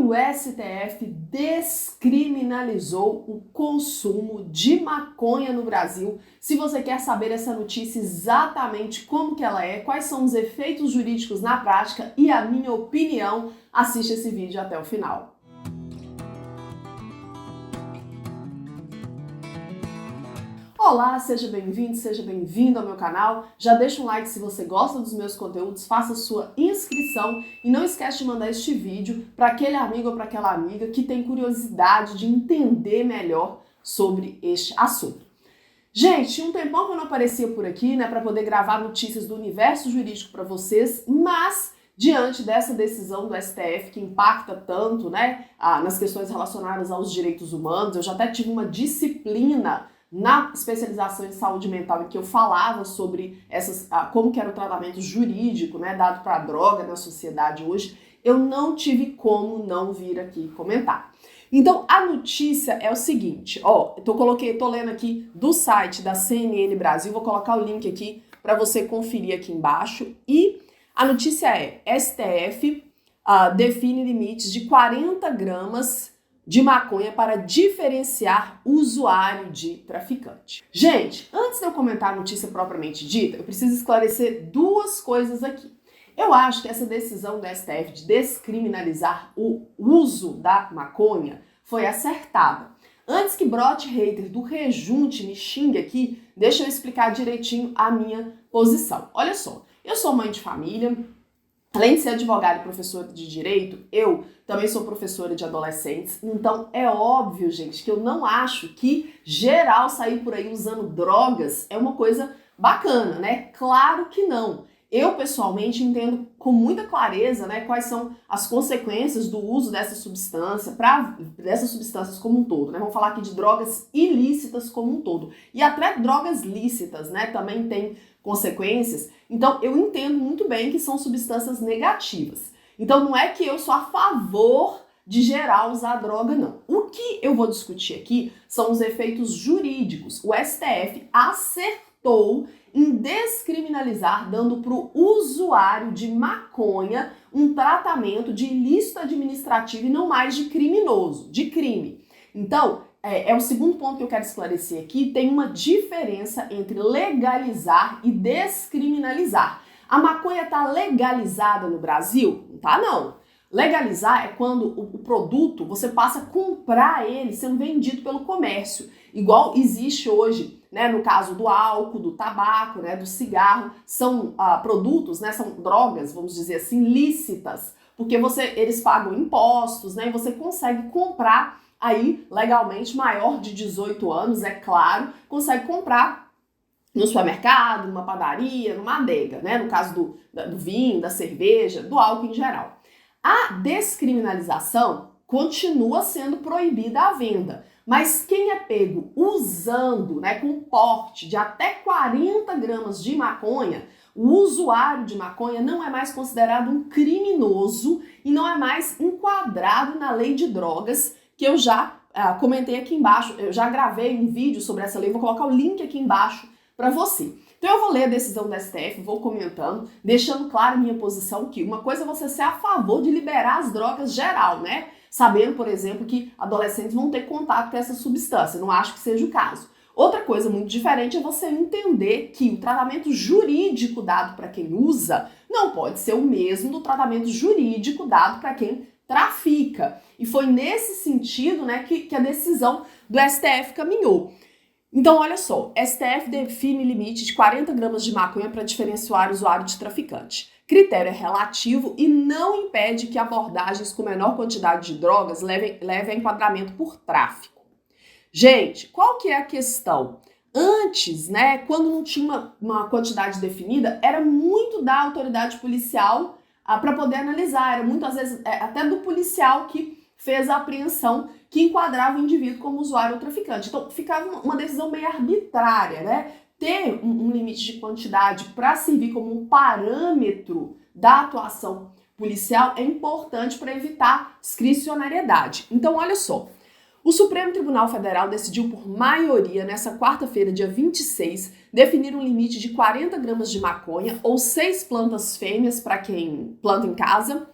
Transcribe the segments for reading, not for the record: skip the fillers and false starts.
o STF descriminalizou o consumo de maconha no Brasil. Se você quer saber essa notícia exatamente como que ela é, quais são os efeitos jurídicos na prática e a minha opinião, assiste esse vídeo até o final. Olá, seja bem-vindo ao meu canal. Já deixa um like se você gosta dos meus conteúdos, faça sua inscrição e não esquece de mandar este vídeo para aquele amigo ou para aquela amiga que tem curiosidade de entender melhor sobre este assunto. Gente, um tempão que eu não aparecia por aqui, né, para poder gravar notícias do universo jurídico para vocês, mas diante dessa decisão do STF que impacta tanto, né, nas questões relacionadas aos direitos humanos, eu já até tive uma disciplina na especialização em saúde mental em que eu falava sobre como que era o tratamento jurídico, né, dado para a droga na sociedade hoje, eu não tive como não vir aqui comentar. Então, a notícia é o seguinte, tô lendo aqui do site da CNN Brasil, vou colocar o link aqui para você conferir aqui embaixo, e a notícia é: STF define limites de 40 gramas de maconha para diferenciar usuário de traficante. Gente, antes de eu comentar a notícia propriamente dita, eu preciso esclarecer duas coisas aqui. Eu acho que essa decisão do STF de descriminalizar o uso da maconha foi acertada. Antes que brote hater do rejunte me xingue aqui, deixa eu explicar direitinho a minha posição. Olha só, eu sou mãe de família. Além de ser advogada e professora de direito, eu também sou professora de adolescentes, então é óbvio, gente, que eu não acho que geral sair por aí usando drogas é uma coisa bacana, né? Claro que não. Eu, pessoalmente, entendo com muita clareza, né, quais são as consequências do uso dessa substância, dessas substâncias como um todo, né? Vamos falar aqui de drogas ilícitas como um todo. E até drogas lícitas, né, também tem consequências. Então, eu entendo muito bem que são substâncias negativas. Então, não é que eu sou a favor de geral usar droga, não. O que eu vou discutir aqui são os efeitos jurídicos. O STF acertou em descriminalizar, dando para o usuário de maconha um tratamento de ilícito administrativo e não mais de criminoso, de crime. Então, é o segundo ponto que eu quero esclarecer aqui. Tem uma diferença entre legalizar e descriminalizar. A maconha está legalizada no Brasil? Não tá, não. Legalizar é quando o produto, você passa a comprar ele sendo vendido pelo comércio. Igual existe hoje, né, no caso do álcool, do tabaco, né, do cigarro. São produtos, né, são drogas, vamos dizer assim, lícitas. Porque eles pagam impostos, né, e você consegue comprar aí legalmente, maior de 18 anos, é claro, consegue comprar no supermercado, numa padaria, numa adega, né? No caso do vinho, da cerveja, do álcool em geral. A descriminalização continua sendo proibida a venda, mas quem é pego usando, né, com porte de até 40 gramas de maconha, o usuário de maconha não é mais considerado um criminoso e não é mais enquadrado na lei de drogas, que eu já comentei aqui embaixo. Eu já gravei um vídeo sobre essa lei, vou colocar o link aqui embaixo para você. Então eu vou ler a decisão do STF, vou comentando, deixando claro a minha posição, que uma coisa é você ser a favor de liberar as drogas geral, né? Sabendo, por exemplo, que adolescentes vão ter contato com essa substância, não acho que seja o caso. Outra coisa muito diferente é você entender que o tratamento jurídico dado para quem usa não pode ser o mesmo do tratamento jurídico dado para quem trafica. E foi nesse sentido, né, que a decisão do STF caminhou. Então, olha só, STF define limite de 40 gramas de maconha para diferenciar o usuário de traficante. Critério é relativo e não impede que abordagens com menor quantidade de drogas levem a enquadramento por tráfico. Gente, qual que é a questão? Antes, né, quando não tinha uma quantidade definida, era muito da autoridade policial para poder analisar. Era muitas vezes até do policial que fez a apreensão que enquadrava o indivíduo como usuário ou traficante. Então, ficava uma decisão meio arbitrária, né? Ter um limite de quantidade para servir como um parâmetro da atuação policial é importante para evitar discricionariedade. Então, olha só. O Supremo Tribunal Federal decidiu por maioria, nessa quarta-feira, dia 26, definir um limite de 40 gramas de maconha ou 6 plantas fêmeas para quem planta em casa,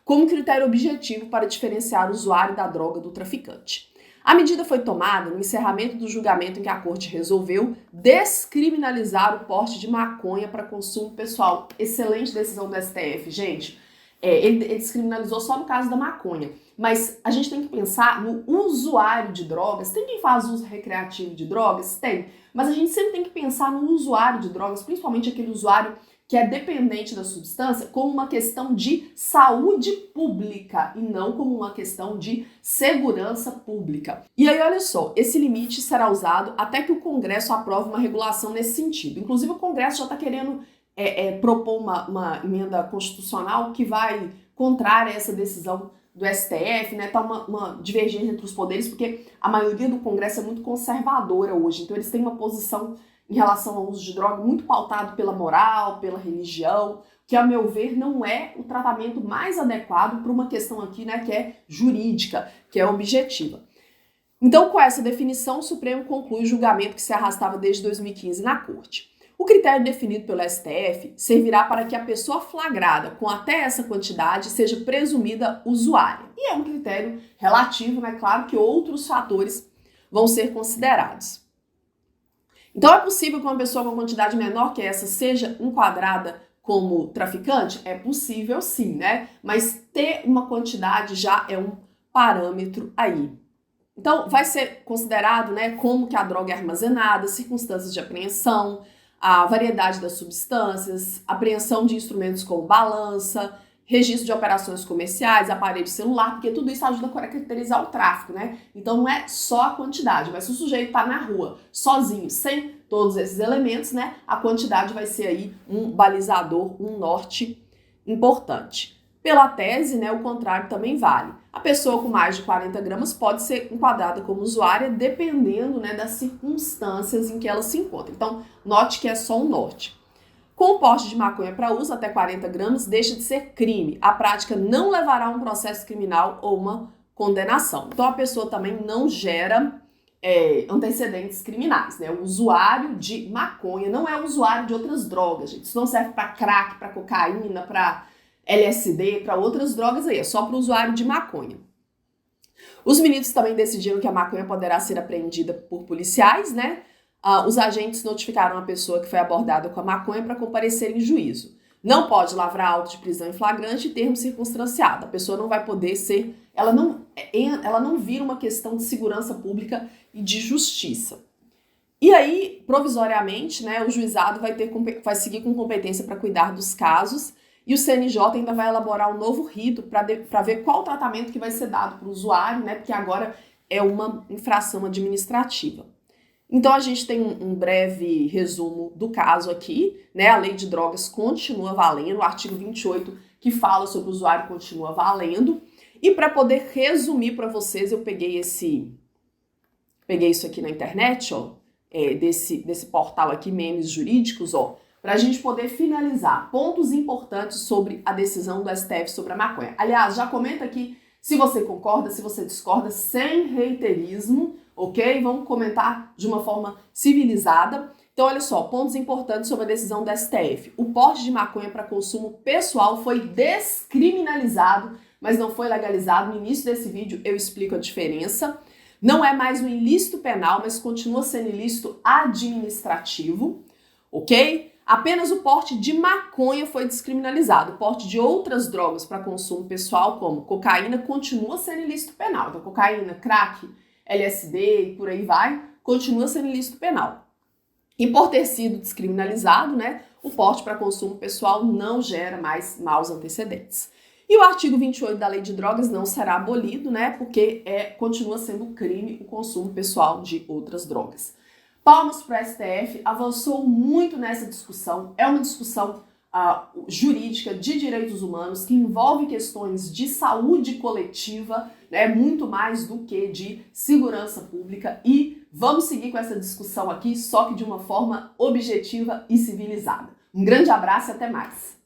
como critério objetivo para diferenciar o usuário da droga do traficante. A medida foi tomada no encerramento do julgamento em que a Corte resolveu descriminalizar o porte de maconha para consumo pessoal. Excelente decisão do STF, gente. Ele descriminalizou só no caso da maconha, mas a gente tem que pensar no usuário de drogas. Tem quem faz uso recreativo de drogas? Tem, mas a gente sempre tem que pensar no usuário de drogas, principalmente aquele usuário que é dependente da substância, como uma questão de saúde pública e não como uma questão de segurança pública. E aí, olha só, esse limite será usado até que o Congresso aprove uma regulação nesse sentido. Inclusive, o Congresso já está querendo propor uma emenda constitucional que vai contrária a essa decisão do STF, né? Tá uma divergência entre os poderes, porque a maioria do Congresso é muito conservadora hoje, então eles têm uma posição em relação ao uso de droga muito pautado pela moral, pela religião, que, a meu ver, não é o tratamento mais adequado para uma questão aqui, né, que é jurídica, que é objetiva. Então, com essa definição, o Supremo conclui o julgamento que se arrastava desde 2015 na Corte. O critério definido pelo STF servirá para que a pessoa flagrada com até essa quantidade seja presumida usuária. E é um critério relativo, né? Claro que outros fatores vão ser considerados. Então, é possível que uma pessoa com quantidade menor que essa seja enquadrada como traficante? É possível sim, né? Mas ter uma quantidade já é um parâmetro aí. Então, vai ser considerado, né, como que a droga é armazenada, circunstâncias de apreensão, a variedade das substâncias, apreensão de instrumentos como balança, registro de operações comerciais, aparelho celular, porque tudo isso ajuda a caracterizar o tráfico, né? Então não é só a quantidade, mas se o sujeito está na rua sozinho, sem todos esses elementos, né, a quantidade vai ser aí um balizador, um norte importante. Pela tese, né, o contrário também vale. A pessoa com mais de 40 gramas pode ser enquadrada como usuária dependendo, né, das circunstâncias em que ela se encontra. Então, note que é só um norte. Com o porte de maconha para uso até 40 gramas, deixa de ser crime. A prática não levará a um processo criminal ou uma condenação. Então, a pessoa também não gera antecedentes criminais, né? O usuário de maconha não é o usuário de outras drogas, gente. Isso não serve para crack, para cocaína, para LSD, para outras drogas aí. É só para o usuário de maconha. Os ministros também decidiram que a maconha poderá ser apreendida por policiais, né? Os agentes notificaram a pessoa que foi abordada com a maconha para comparecer em juízo. Não pode lavrar auto de prisão em flagrante e termo circunstanciado. A pessoa não vai poder ser... Ela não vira uma questão de segurança pública e de justiça. E aí, provisoriamente, né, o juizado vai seguir com competência para cuidar dos casos e o CNJ ainda vai elaborar um novo rito para ver qual o tratamento que vai ser dado para o usuário, né, porque agora é uma infração administrativa. Então, a gente tem um breve resumo do caso aqui, né? A lei de drogas continua valendo, o artigo 28 que fala sobre o usuário continua valendo. E para poder resumir para vocês, eu peguei isso aqui na internet, ó, desse portal aqui, Memes Jurídicos, ó, para a gente poder finalizar pontos importantes sobre a decisão do STF sobre a maconha. Aliás, já comenta aqui se você concorda, se você discorda, sem reiterismo, ok? Vamos comentar de uma forma civilizada. Então, olha só, pontos importantes sobre a decisão do STF. O porte de maconha para consumo pessoal foi descriminalizado, mas não foi legalizado. No início desse vídeo eu explico a diferença. Não é mais um ilícito penal, mas continua sendo ilícito administrativo, ok? Apenas o porte de maconha foi descriminalizado. O porte de outras drogas para consumo pessoal, como cocaína, continua sendo ilícito penal. Então, cocaína, crack, LSD e por aí vai, continua sendo ilícito penal. E por ter sido descriminalizado, né, o porte para consumo pessoal não gera mais maus antecedentes. E o artigo 28 da Lei de Drogas não será abolido, né, porque continua sendo crime o consumo pessoal de outras drogas. Palmas para o STF, avançou muito nessa discussão, é uma discussão jurídica de direitos humanos que envolve questões de saúde coletiva, né, muito mais do que de segurança pública, e vamos seguir com essa discussão aqui, só que de uma forma objetiva e civilizada. Um grande abraço e até mais!